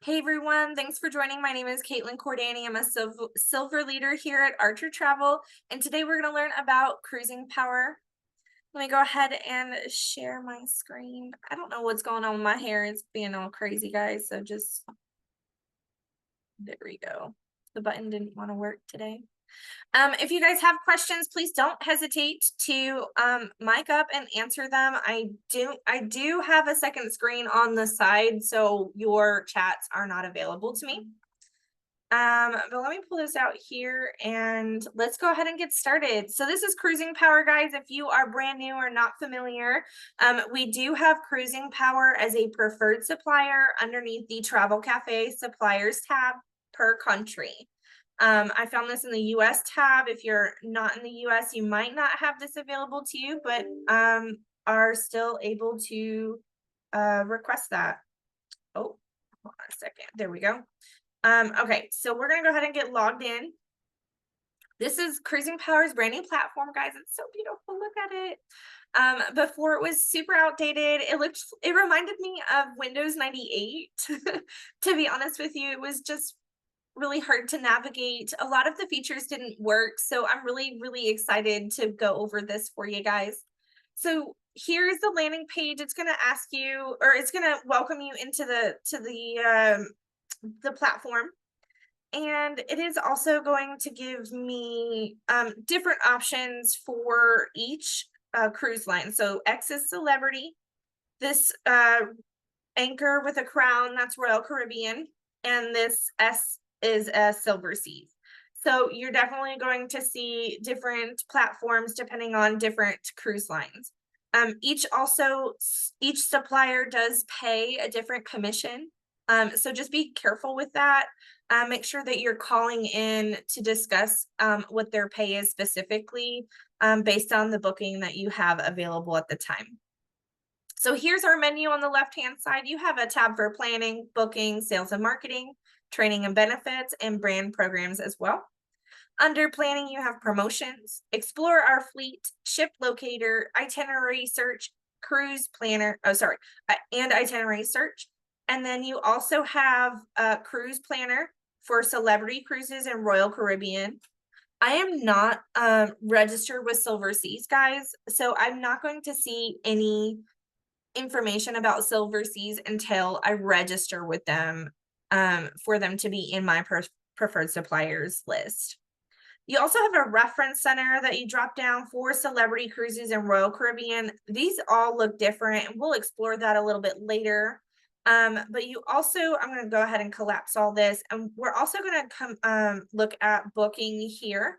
Hey everyone, thanks for joining. My name is Caitlin Cordani. I'm a silver leader here at Archer Travel, and today we're going to learn about cruising power. Let me go ahead and share my screen. I don't know what's going on with my hair. It's being all crazy, guys. So just, there we go. The button didn't want to work today. If you guys have questions, please don't hesitate to mic up and answer them. I do have a second screen on the side, so your chats are not available to me. But let me pull this out here and let's go ahead and get started. So this is cruising power, guys. If you are brand new or not familiar, we do have cruising power as a preferred supplier underneath the Travel Cafe suppliers tab per country. I found this in the US tab. If you're not in the US, you might not have this available to you, but are still able to request that. Oh, hold on a second. There we go. Okay, so we're gonna go ahead and get logged in. This is Cruising Power's brand new platform, guys. It's so beautiful. Look at it. Before it was super outdated. It reminded me of Windows 98. To be honest with you, it was just really hard to navigate. A lot of the features didn't work, so I'm really excited to go over this for you guys. So here's the landing page. It's going to ask you, or it's going to welcome you into the platform, and it is also going to give me different options for each cruise line. So X is Celebrity, this anchor with a crown, that's Royal Caribbean, and this S is a Silver Seas. So you're definitely going to see different platforms depending on different cruise lines. Each supplier does pay a different commission. So just be careful with that. Make sure that you're calling in to discuss what their pay is specifically based on the booking that you have available at the time. So here's our menu on the left-hand side. You have a tab for planning, booking, sales and marketing, training and benefits, and brand programs as well. Under planning, you have promotions, explore our fleet, ship locator, itinerary search, cruise planner, and itinerary search. And then you also have a cruise planner for Celebrity Cruises and Royal Caribbean. I am not registered with Silver Seas, guys, so I'm not going to see any information about Silver Seas until I register with them for them to be in my preferred suppliers list. You also have a reference center that you drop down for Celebrity Cruises and Royal Caribbean. These all look different, and we'll explore that a little bit later. But you also, I'm going to go ahead and collapse all this, and we're also going to come look at booking here.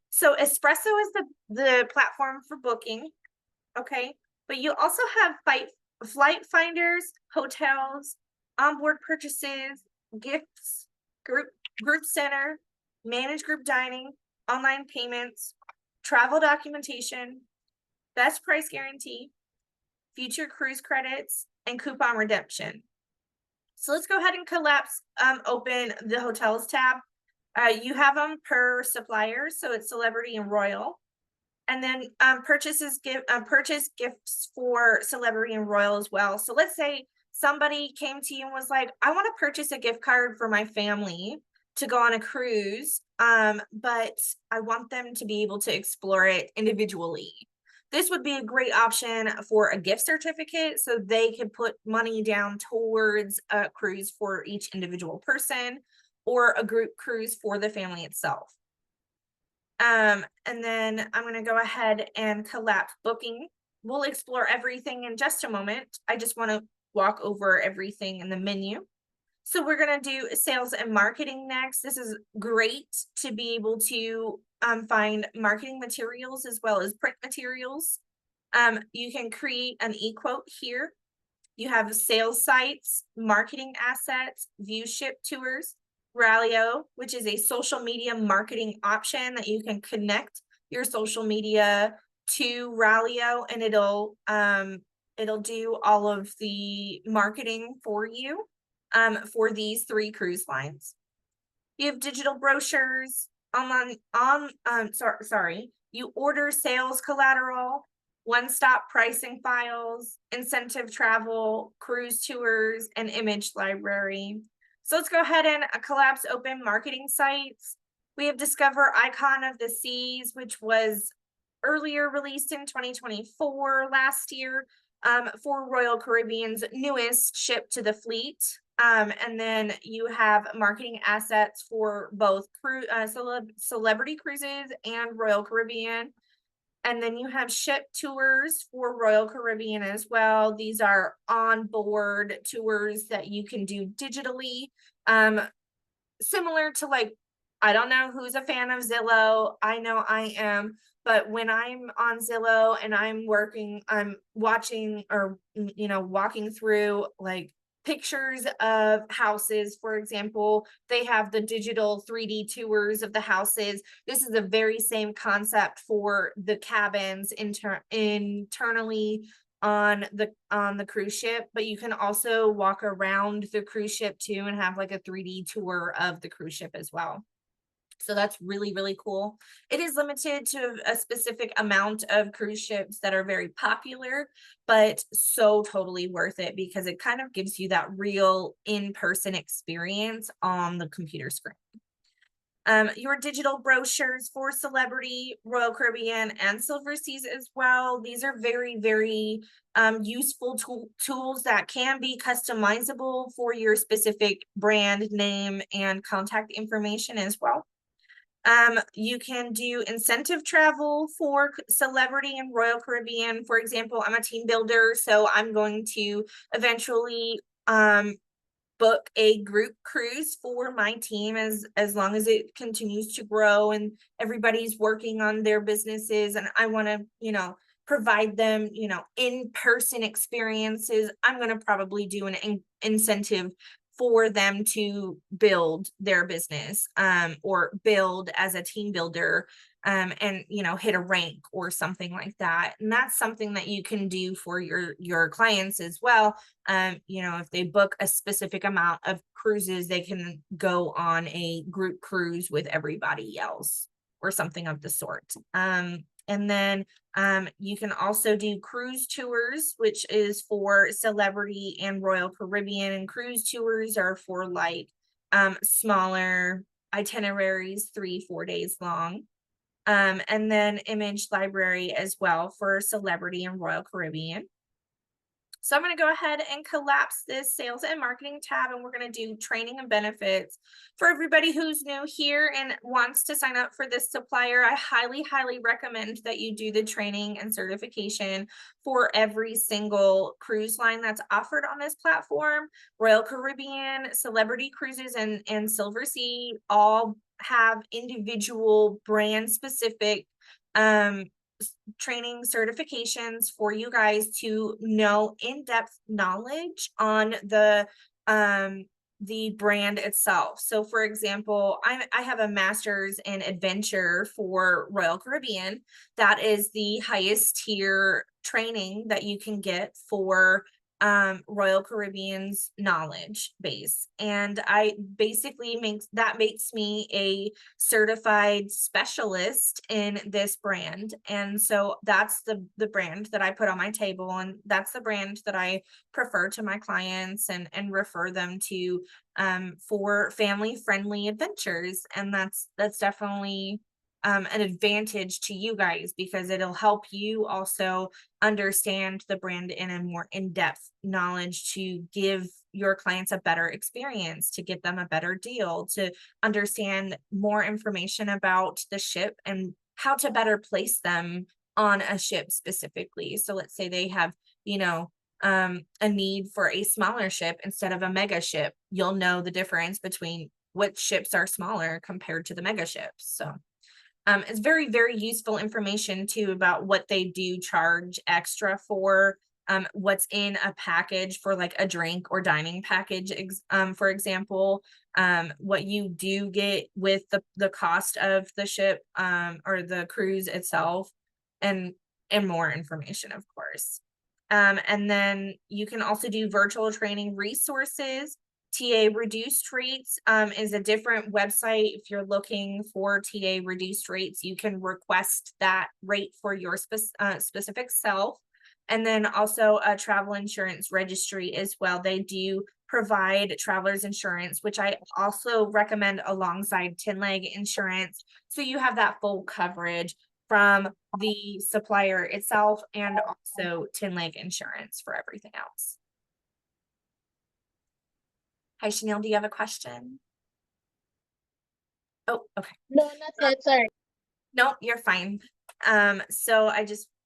So Espresso is the platform for booking, okay? But you also have flight finders, hotels, onboard purchases, gifts, group center, managed group dining, online payments, travel documentation, best price guarantee, future cruise credits, and coupon redemption. So let's go ahead and open the hotels tab. You have them per supplier, so it's Celebrity and Royal. And then purchase gifts for Celebrity and Royal as well. So let's say somebody came to you and was like, I want to purchase a gift card for my family to go on a cruise, but I want them to be able to explore it individually. This would be a great option for a gift certificate, so they can put money down towards a cruise for each individual person or a group cruise for the family itself. And then I'm going to go ahead and collapse booking. We'll explore everything in just a moment. I just want to walk over everything in the menu. So we're going to do sales and marketing next. This is great to be able to find marketing materials as well as print materials. You can create an e-quote here. You have sales sites, marketing assets, view ship tours, Rallyo, which is a social media marketing option that you can connect your social media to Rallyo, and it'll do all of the marketing for you for these 3 cruise lines. You have digital brochures, you order sales collateral, one-stop pricing files, incentive travel, cruise tours, and image library. So let's go ahead and collapse open marketing sites. We have Discover Icon of the Seas, which was earlier released in 2024 last year, for Royal Caribbean's newest ship to the fleet. And then you have marketing assets for both celebrity cruises and Royal Caribbean. And then you have ship tours for Royal Caribbean as well. These are onboard tours that you can do digitally. Similar to, like, I don't know who's a fan of Zillow. I know I am, but when I'm on Zillow and I'm watching or, walking through like pictures of houses, for example, they have the digital 3D tours of the houses. This is the very same concept for the cabins internally on the cruise ship, but you can also walk around the cruise ship too and have like a 3D tour of the cruise ship as well. So that's really, really cool. It is limited to a specific amount of cruise ships that are very popular, but so totally worth it because it kind of gives you that real in-person experience on the computer screen. Your digital brochures for Celebrity, Royal Caribbean, and Silver Seas as well. These are very, very useful tools that can be customizable for your specific brand name and contact information as well. You can do incentive travel for Celebrity and Royal Caribbean. For example, I'm a team builder, so I'm going to eventually book a group cruise for my team as long as it continues to grow and everybody's working on their businesses, and I want to provide them in-person experiences. I'm going to probably do an incentive for them to build their business, or build as a team builder, and hit a rank or something like that. And that's something that you can do for your clients as well. If they book a specific amount of cruises, they can go on a group cruise with everybody else or something of the sort. And then you can also do cruise tours, which is for Celebrity and Royal Caribbean. And cruise tours are for like smaller itineraries, 3-4 days long. And then image library as well for Celebrity and Royal Caribbean. So I'm going to go ahead and collapse this sales and marketing tab, and we're going to do training and benefits. For everybody who's new here and wants to sign up for this supplier, I highly, highly recommend that you do the training and certification for every single cruise line that's offered on this platform. Royal Caribbean, Celebrity Cruises, and Silver Sea all have individual brand specific training certifications for you guys to know in-depth knowledge on the brand itself. So for example, I have a master's in adventure for Royal Caribbean. That is the highest tier training that you can get for Royal Caribbean's knowledge base. And I basically makes me a certified specialist in this brand. And so that's the brand that I put on my table, and that's the brand that I prefer to my clients and refer them to for family friendly adventures. And that's definitely an advantage to you guys because it'll help you also understand the brand in a more in-depth knowledge to give your clients a better experience, to get them a better deal, to understand more information about the ship and how to better place them on a ship specifically. So let's say they have, a need for a smaller ship instead of a mega ship. You'll know the difference between what ships are smaller compared to the mega ships. So it's very, very useful information too about what they do charge extra for, what's in a package for like a drink or dining package, for example, what you do get with the cost of the ship or the cruise itself, and more information, of course. And then you can also do virtual training resources. TA reduced rates is a different website. If you're looking for TA reduced rates, you can request that rate for your specific self. And then also a travel insurance registry as well. They do provide traveler's insurance, which I also recommend alongside 10-leg insurance. So you have that full coverage from the supplier itself and also 10-leg insurance for everything else. Hi, Chanel, do you have a question? Oh, okay. No, that's it. Sorry. No, you're fine. So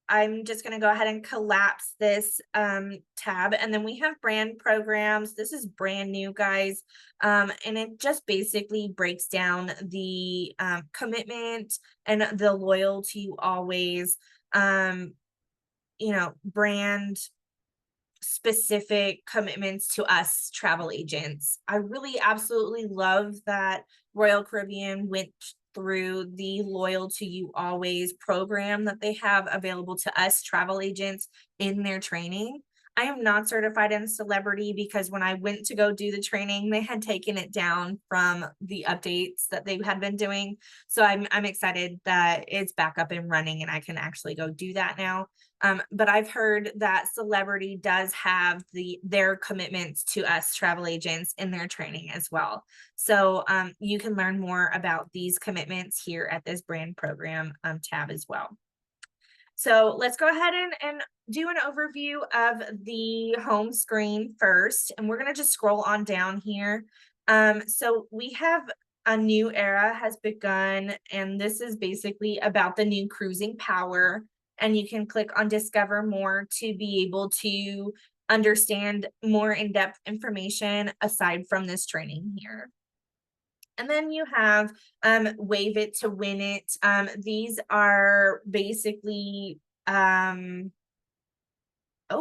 I'm just gonna go ahead and collapse this tab, and then we have brand programs. This is brand new, guys. And it just basically breaks down the commitment and the loyalty always, brand specific commitments to us travel agents. I really absolutely love that Royal Caribbean went through the Loyal to You Always program that they have available to us travel agents in their training. I am not certified in celebrity because when I went to go do the training, they had taken it down from the updates that they had been doing. So I'm excited that it's back up and running and I can actually go do that now. But I've heard that celebrity does have their commitments to us travel agents in their training as well. So you can learn more about these commitments here at this brand program tab as well. So let's go ahead and do an overview of the home screen first, and we're going to just scroll on down here. So we have a new era has begun, and this is basically about the new cruising power. And you can click on discover more to be able to understand more in-depth information aside from this training here. And then you have wave it to win it. These are basically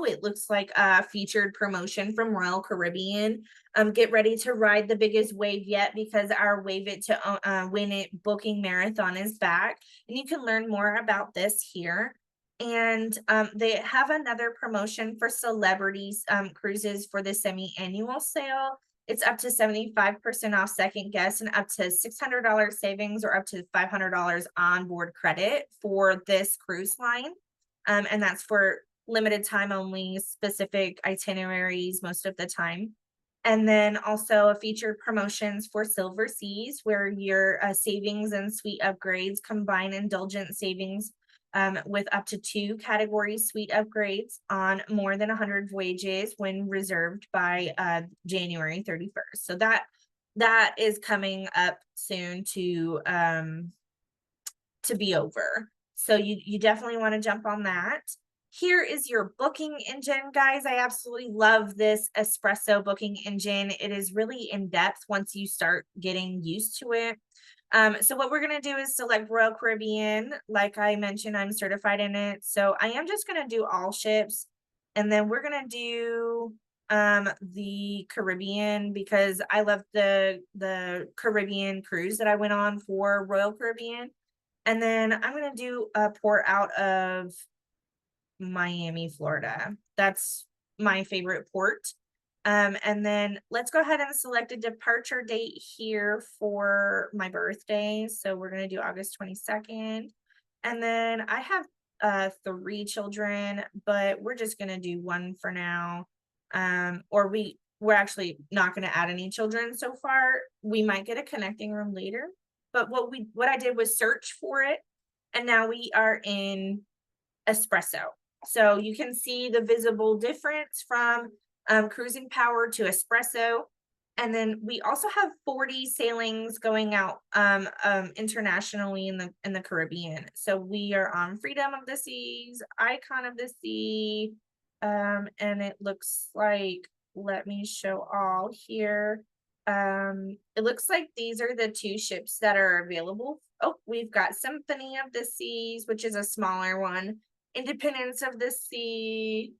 it looks like a featured promotion from Royal Caribbean. Get ready to ride the biggest wave yet because our Wave It to Win It booking marathon is back. And you can learn more about this here. And they have another promotion for celebrities cruises for the semi-annual sale. It's up to 75% off second guest and up to $600 savings or up to $500 onboard credit for this cruise line. And that's for limited time only, specific itineraries most of the time. And then also featured promotions for Silver Seas, where your savings and suite upgrades combine indulgent savings with up to 2 category suite upgrades on more than 100 voyages when reserved by January 31st. So that is coming up soon to be over. So you definitely want to jump on that. Here is your booking engine, guys. I absolutely love this espresso booking engine. It is really in depth once you start getting used to it. So what we're going to do is select Royal Caribbean. Like I mentioned, I'm certified in it. So I am just going to do all ships. And then we're going to do the Caribbean because I love the Caribbean cruise that I went on for Royal Caribbean. And then I'm going to do a port out of Miami, Florida. That's my favorite port. And then let's go ahead and select a departure date here for my birthday. So we're going to do August 22nd. And then I have 3 children, but we're just going to do 1 for now. Or we're actually not going to add any children so far. We might get a connecting room later. But what I did was search for it, and now we are in espresso. So you can see the visible difference from cruising power to espresso. And then we also have 40 sailings going out internationally in the Caribbean. So we are on Freedom of the Seas, Icon of the Sea, and it looks like, let me show all here. It looks like these are the 2 ships that are available. Oh, we've got Symphony of the Seas, which is a smaller one. Independence of the Sea.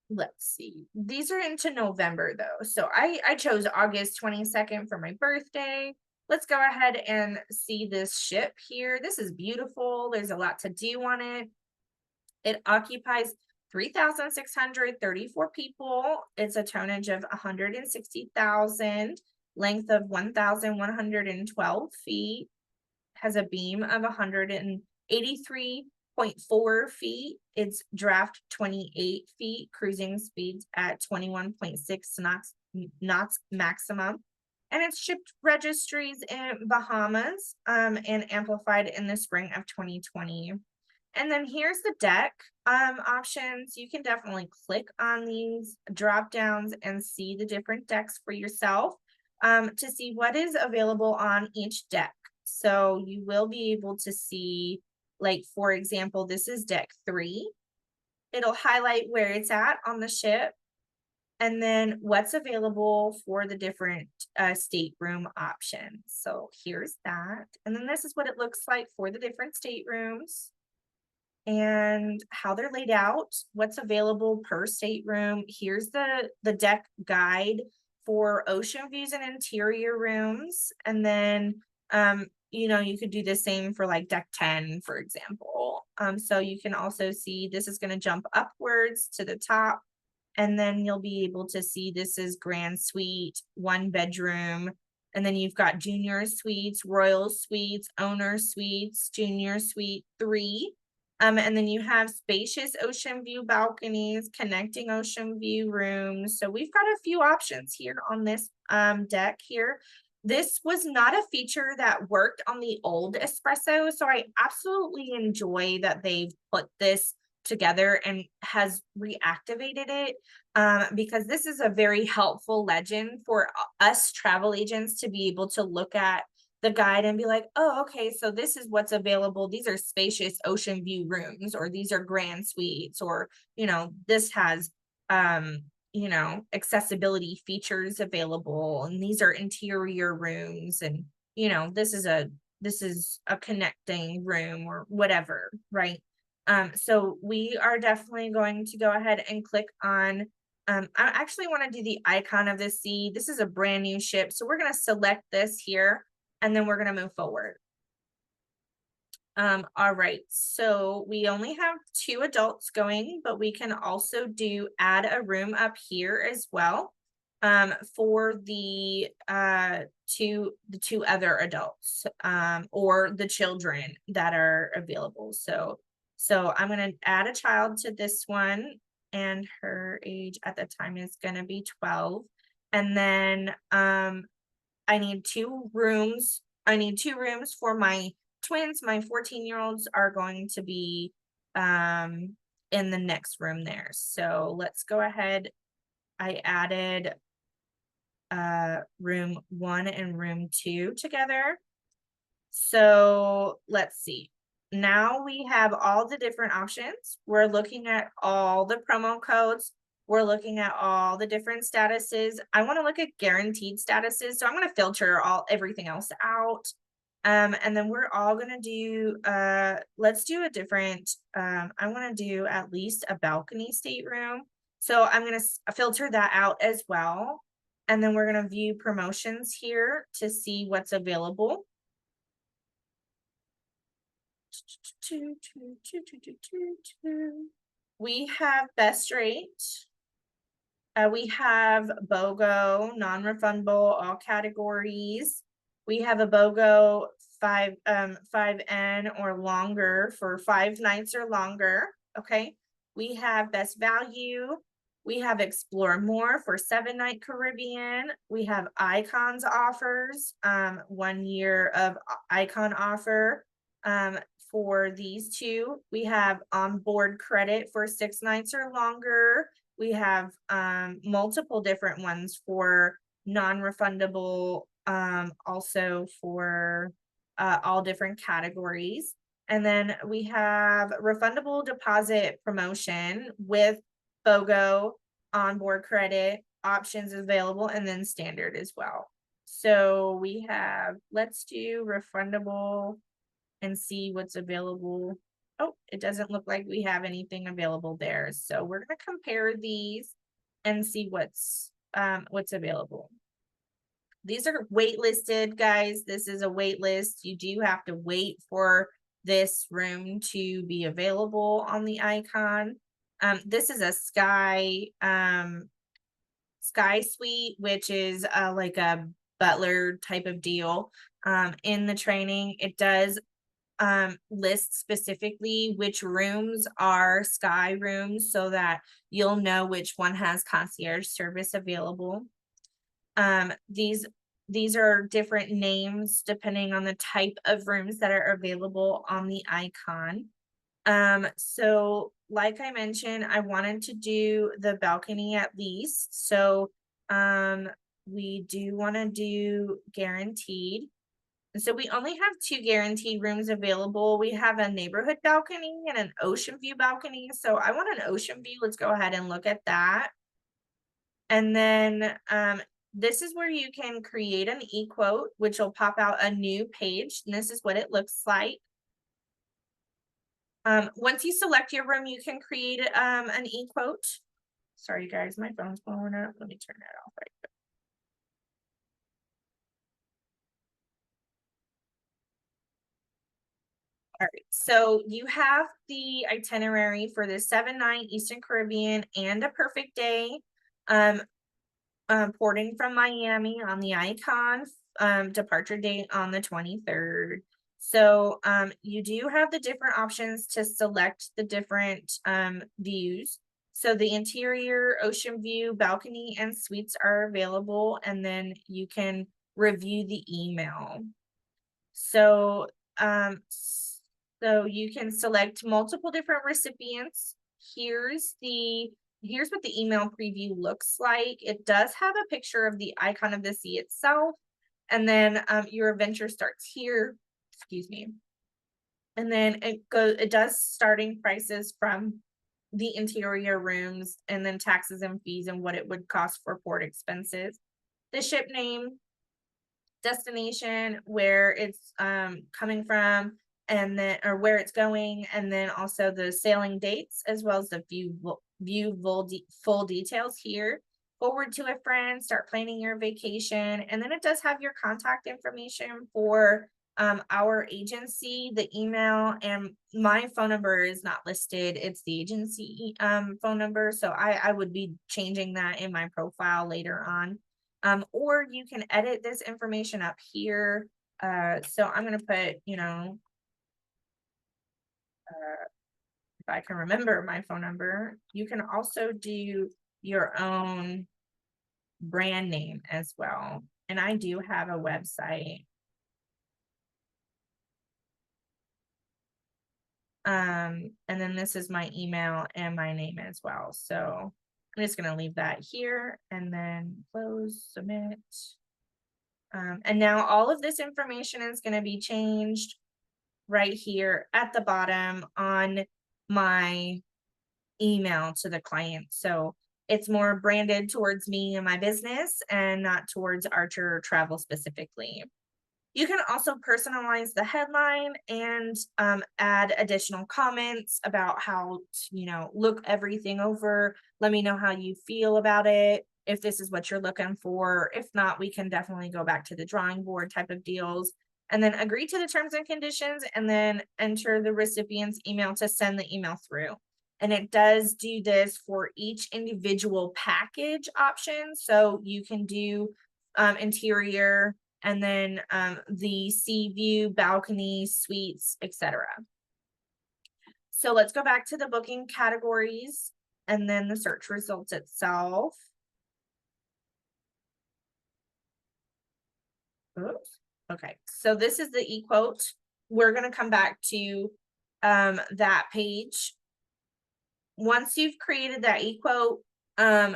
Let's see. These are into November though. So I chose August 22nd for my birthday. Let's go ahead and see this ship here. This is beautiful. There's a lot to do on it. It occupies 3,634 people. It's a tonnage of 160,000, length of 1,112 feet, has a beam of 183 0.4 feet. It's draft 28 feet, cruising speeds at 21.6 knots maximum. And it's shipped registries in Bahamas and amplified in the spring of 2020. And then here's the deck options. You can definitely click on these drop downs and see the different decks for yourself to see what is available on each deck. So you will be able to see, like, for example, this is deck 3. It'll highlight where it's at on the ship and then what's available for the different stateroom options. So here's that. And then this is what it looks like for the different staterooms and how they're laid out, what's available per stateroom. Here's the deck guide for ocean views and interior rooms. And then, you know, you could do the same for like deck 10, for example. So you can also see this is going to jump upwards to the top. And then you'll be able to see this is grand suite, 1 bedroom. And then you've got junior suites, royal suites, owner suites, junior suite 3. And then you have spacious ocean view balconies, connecting ocean view rooms. So we've got a few options here on this deck here. This was not a feature that worked on the old espresso. So I absolutely enjoy that they've put this together and has reactivated it because this is a very helpful legend for us travel agents to be able to look at the guide and be like, oh, okay, so this is what's available. These are spacious ocean view rooms, or these are grand suites, or, you know, this has, you know, accessibility features available, and these are interior rooms, and, you know, this is a connecting room or whatever, right? So we are definitely going to go ahead and click on, I actually want to do the icon of the sea. This is a brand new ship. So we're going to select this here, and then we're going to move forward. All right, so we only have 2 adults going, but we can also do add a room up here as well for the 2 other adults or the children that are available. So I'm going to add a child to this one, and her age at the time is going to be 12. And then I need 2 rooms. I need 2 rooms for my twins. My 14-year-olds are going to be in the next room there. So let's go ahead. I added room 1 and room 2 together. So let's see. Now we have all the different options. We're looking at all the promo codes. We're looking at all the different statuses. I want to look at guaranteed statuses. So I'm going to filter everything else out. And then we're all going to do, let's do a different, I want to do at least a balcony stateroom. So I'm going to filter that out as well. And then we're going to view promotions here to see what's available. We have best rate. We have BOGO, non-refundable, all categories. We have a BOGO 5N or longer for 5 nights or longer. Okay. We have best value. We have explore more for 7-night Caribbean. We have icons offers, 1 year of icon offer for these 2. We have onboard credit for 6 nights or longer. We have multiple different ones for non-refundable, also for all different categories. And then we have refundable deposit promotion with BOGO, onboard credit options available, and then standard as well. So we have, let's do refundable and see what's available. Oh, it doesn't look like we have anything available there. So we're going to compare these and see what's available. These are waitlisted, guys. This is a wait list. You do have to wait for this room to be available on the icon. This is a sky suite, which is like a butler type of deal in the training. It does list specifically which rooms are sky rooms so that you'll know which one has concierge service available. These are different names depending on the type of rooms that are available on the icon. So like I mentioned, I wanted to do the balcony at least. So we do want to do guaranteed. And so we only have 2 guaranteed rooms available. We have a neighborhood balcony and an ocean view balcony. So I want an ocean view. Let's go ahead and look at that. And then this is where you can create an e-quote, which will pop out a new page. And this is what it looks like. Once you select your room, you can create an e-quote. Sorry, guys, my phone's blowing up. Let me turn that off right quick. All right, so you have the itinerary for the 7-night Eastern Caribbean and a perfect day. Porting from Miami on the icon, departure date on the 23rd. So you do have the different options to select the different views. So the interior, ocean view, balcony, and suites are available, and then you can review the email. So you can select multiple different recipients. Here's what the email preview looks like. It does have a picture of the icon of the sea itself. And then your adventure starts here, excuse me. And then it does starting prices from the interior rooms and then taxes and fees and what it would cost for port expenses. The ship name, destination, where it's coming from, and then or where it's going, and then also the sailing dates as well as the full details here. Forward to a friend, start planning your vacation, and then it does have your contact information for our agency, the email, and my phone number is not listed. It's the agency phone number, so I would be changing that in my profile later on. Or you can edit this information up here. So I'm going to put, if I can remember my phone number. You can also do your own brand name as well. And I do have a website. And then this is my email and my name as well. So I'm just going to leave that here and then close, submit. And now all of this information is going to be changed right here at the bottom on my email to the client. So it's more branded towards me and my business and not towards Archer Travel specifically. You can also personalize the headline and add additional comments about how to, look everything over. Let me know how you feel about it, if this is what you're looking for. If not, we can definitely go back to the drawing board type of deals. And then agree to the terms and conditions, and then enter the recipient's email to send the email through. And it does do this for each individual package option. So you can do interior, and then the sea view, balcony, suites, etc. So let's go back to the booking categories and then the search results itself. Oops. Okay, so this is the e-quote. We're going to come back to that page. Once you've created that e-quote,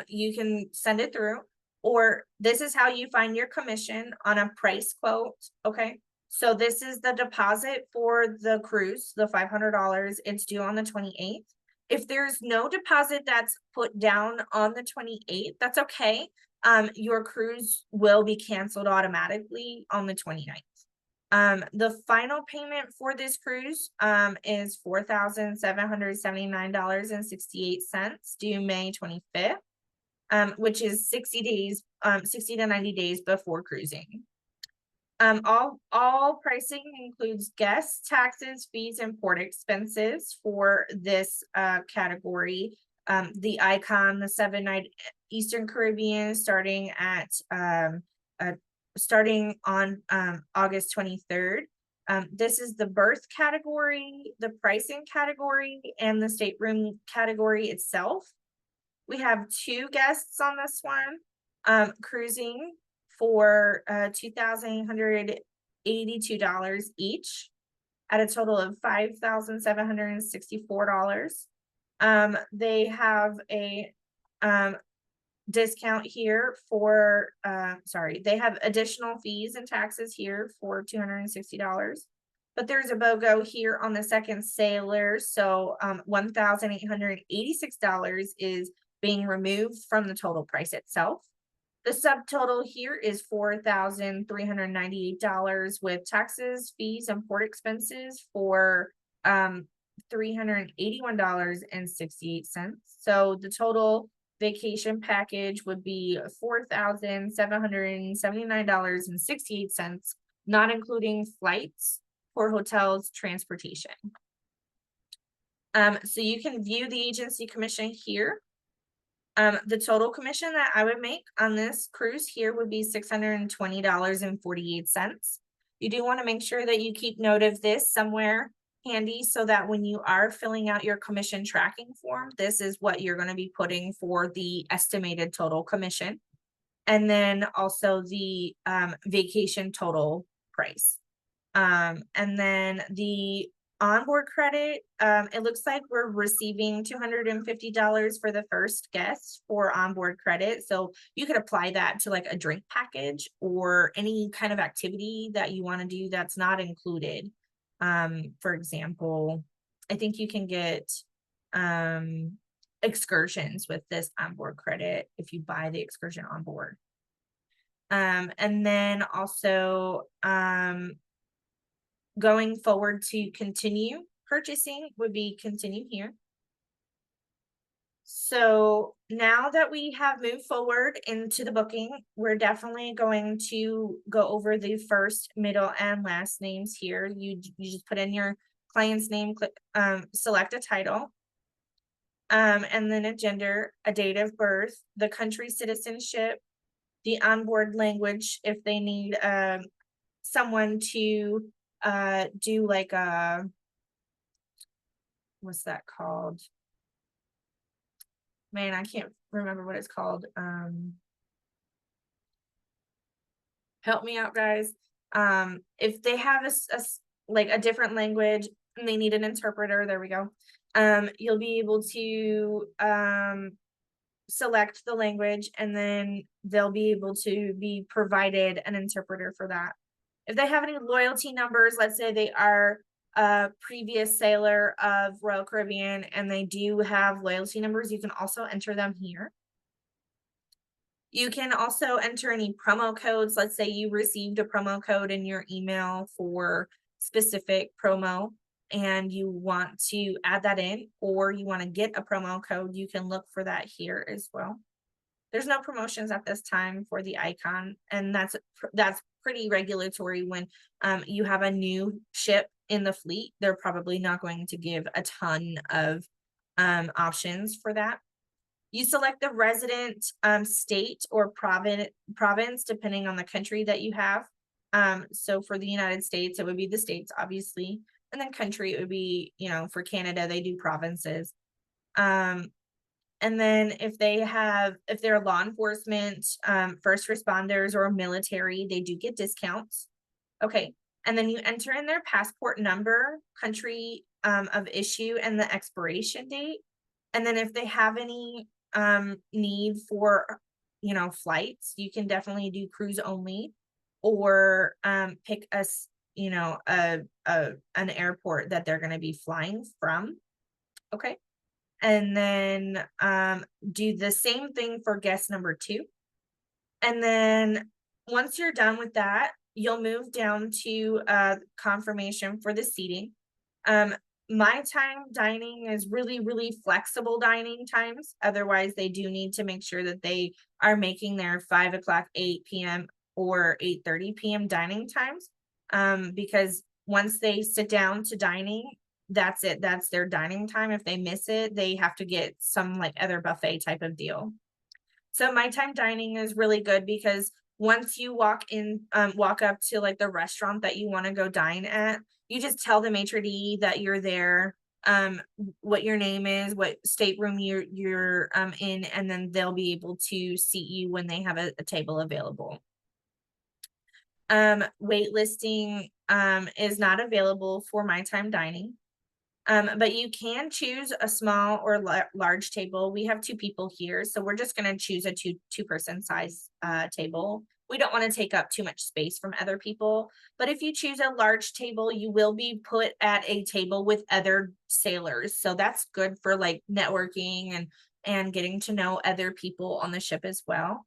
you can send it through, or this is how you find your commission on a price quote. Okay, so this is the deposit for the cruise, the $500. It's due on the 28th. If there's no deposit that's put down on the 28th, that's okay. Your cruise will be canceled automatically on the 29th. The final payment for this cruise is $4,779.68 due May 25th, which is 60 days, 60 to 90 days before cruising. All pricing includes guests, taxes, fees, and port expenses for this category. The icon, the 7-night Eastern Caribbean, starting on August 23rd. This is the berth category, the pricing category, and the stateroom category itself. We have 2 guests on this one, cruising for $2,882 each at a total of $5,764. They have a discount here for they have additional fees and taxes here for $260. But there's a BOGO here on the second sailor, so $1,886 is being removed from the total price itself. The subtotal here is $4,398 with taxes, fees, and port expenses for $381.68. So the total vacation package would be $4,779.68, not including flights for hotels, transportation. So you can view the agency commission here. The total commission that I would make on this cruise here would be $620.48. You do want to make sure that you keep note of this somewhere handy so that when you are filling out your commission tracking form, this is what you're going to be putting for the estimated total commission. And then also the vacation total price. And then the onboard credit, it looks like we're receiving $250 for the first guest for onboard credit. So you could apply that to like a drink package or any kind of activity that you want to do that's not included. For example, I think you can get excursions with this onboard credit if you buy the excursion on board. And then also going forward to continue purchasing would be continue here. So now that we have moved forward into the booking, we're definitely going to go over the first, middle, and last names here. You just put in your client's name, click select a title, and then a gender, a date of birth, the country citizenship, the onboard language if they need someone to do like a, what's that called? Man, I can't remember what it's called. Help me out, guys. If they have like a different language and they need an interpreter, there we go. You'll be able to select the language and then they'll be able to be provided an interpreter for that. If they have any loyalty numbers, let's say they are a previous sailor of Royal Caribbean and they do have loyalty numbers, you can also enter them here. You can also enter any promo codes. Let's say you received a promo code in your email for specific promo and you want to add that in, or you want to get a promo code, you can look for that here as well. There's no promotions at this time for the icon, and that's pretty regulatory when you have a new ship in the fleet. They're probably not going to give a ton of options for that. You select the resident state or province depending on the country that you have. So for the United States, it would be the states, obviously. And then country, it would be, for Canada, they do provinces. And then if they're law enforcement, first responders, or military, they do get discounts. Okay. And then you enter in their passport number, country of issue, and the expiration date. And then if they have any need for, flights, you can definitely do cruise only, or pick an airport that they're going to be flying from. Okay. And then do the same thing for guest number 2. And then once you're done with that, you'll move down to confirmation for the seating. My time dining is really, really flexible dining times. Otherwise, they do need to make sure that they are making their 5 o'clock, 8 p.m. or 8:30 p.m. dining times. Because once they sit down to dining, that's it. That's their dining time. If they miss it, they have to get some like other buffet type of deal. So my time dining is really good because once you walk up to like the restaurant that you want to go dine at, you just tell the maitre d' that you're there, what your name is, what stateroom you're in, and then they'll be able to seat you when they have a table available. Waitlisting is not available for my time dining. But you can choose a small or large table. We have 2 people here, so we're just gonna choose a two-person size table. We don't want to take up too much space from other people. But if you choose a large table, you will be put at a table with other sailors. So that's good for like networking and getting to know other people on the ship as well.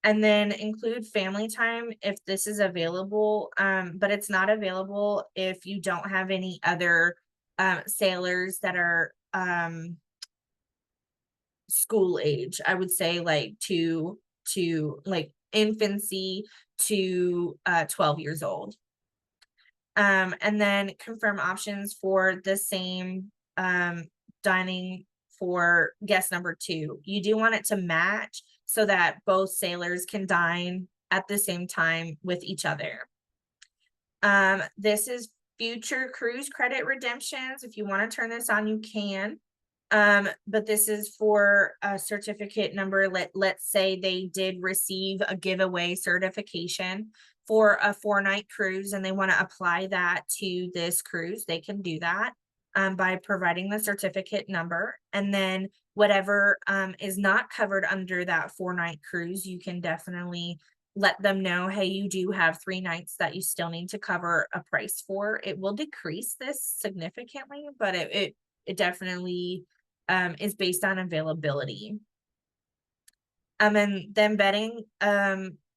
And then include family time if this is available, but it's not available if you don't have any other sailors that are school age. I would say like to like infancy to 12 years old. And then confirm options for the same dining for guest number 2. You do want it to match so that both sailors can dine at the same time with each other. This is future cruise credit redemptions. If you want to turn this on, you can. But this is for a certificate number. Let's say they did receive a giveaway certification for a 4-night cruise and they want to apply that to this cruise. They can do that by providing the certificate number. And then whatever is not covered under that 4-night cruise, you can definitely let them know, hey, you do have 3 nights that you still need to cover a price for. It will decrease this significantly, but it definitely is based on availability. And then bedding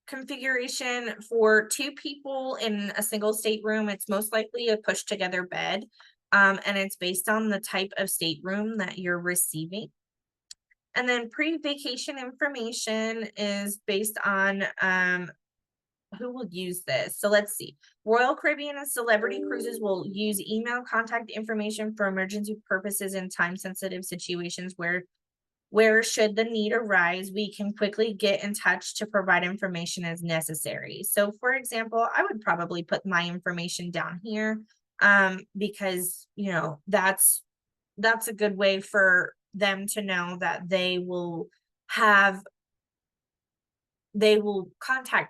configuration for 2 people in a single stateroom. It's most likely a push together bed. And it's based on the type of stateroom that you're receiving. And then pre-vacation information is based on who will use this. So let's see. Royal Caribbean and Celebrity Cruises will use email contact information for emergency purposes in time-sensitive situations where should the need arise, we can quickly get in touch to provide information as necessary. So for example, I would probably put my information down here because, you know, that's a good way for them to know that they will contact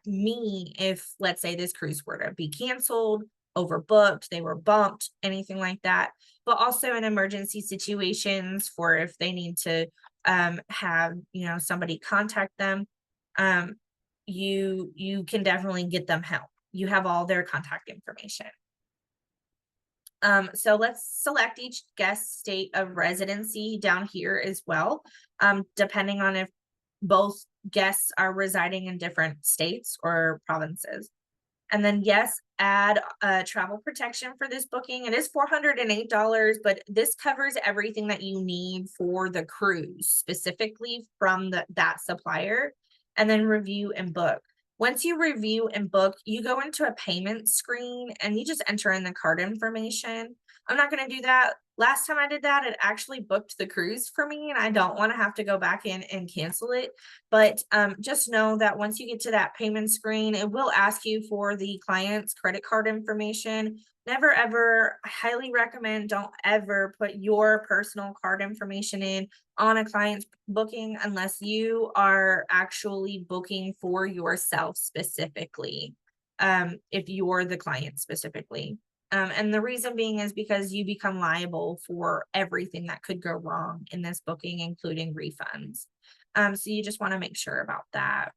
me if, let's say, this cruise were to be canceled, overbooked, they were bumped, anything like that. But also in emergency situations for if they need to have, you know, somebody contact them, you can definitely get them help. You have all their contact information. So let's select each guest state of residency down here as well, depending on if both guests are residing in different states or provinces. And then yes, add travel protection for this booking. It is $408, but this covers everything that you need for the cruise, specifically from that supplier. And then review and book. Once you review and book, you go into a payment screen and you just enter in the card information. I'm not going to do that. Last time I did that, it actually booked the cruise for me, and I don't want to have to go back in and cancel it. But just know that once you get to that payment screen, it will ask you for the client's credit card information. Never ever, I highly recommend, don't ever put your personal card information in on a client's booking unless you are actually booking for yourself specifically, if you're the client specifically. And the reason being is because you become liable for everything that could go wrong in this booking, including refunds. So you just want to make sure about that.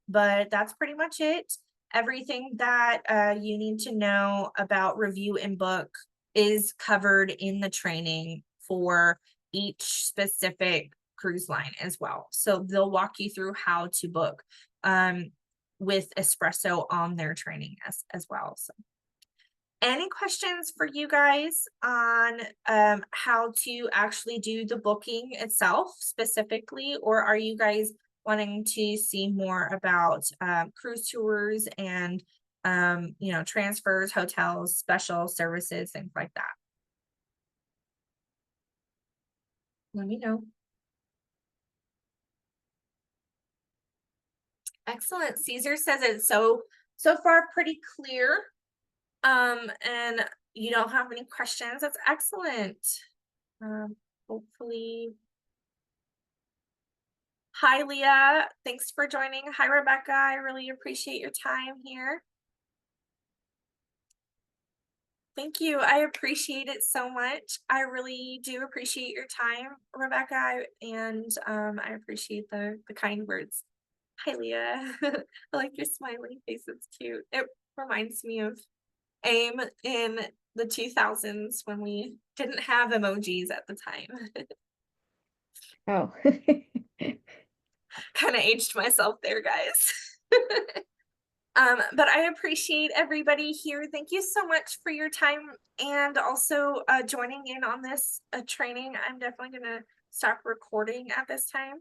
But that's pretty much it. Everything that you need to know about review and book is covered in the training for each specific cruise line as well. So they'll walk you through how to book with espresso on their training as well. So any questions for you guys on how to actually do the booking itself specifically, or are you guys wanting to see more about cruise tours and you know, transfers, hotels, special services, things like that? Let me know. Excellent. Caesar says it's so far pretty clear. And you don't have any questions. That's excellent. Um, hopefully. Hi, Leah. Thanks for joining. Hi, Rebecca. I really appreciate your time here. Thank you. I appreciate it so much. I really do appreciate your time, Rebecca, and I appreciate the kind words. Hi, Leah. I like your smiley face. It's cute. It reminds me of AIM in the 2000s when we didn't have emojis at the time. Oh. Kind of aged myself there, guys. But I appreciate everybody here. Thank you so much for your time and also joining in on this training. I'm definitely going to stop recording at this time.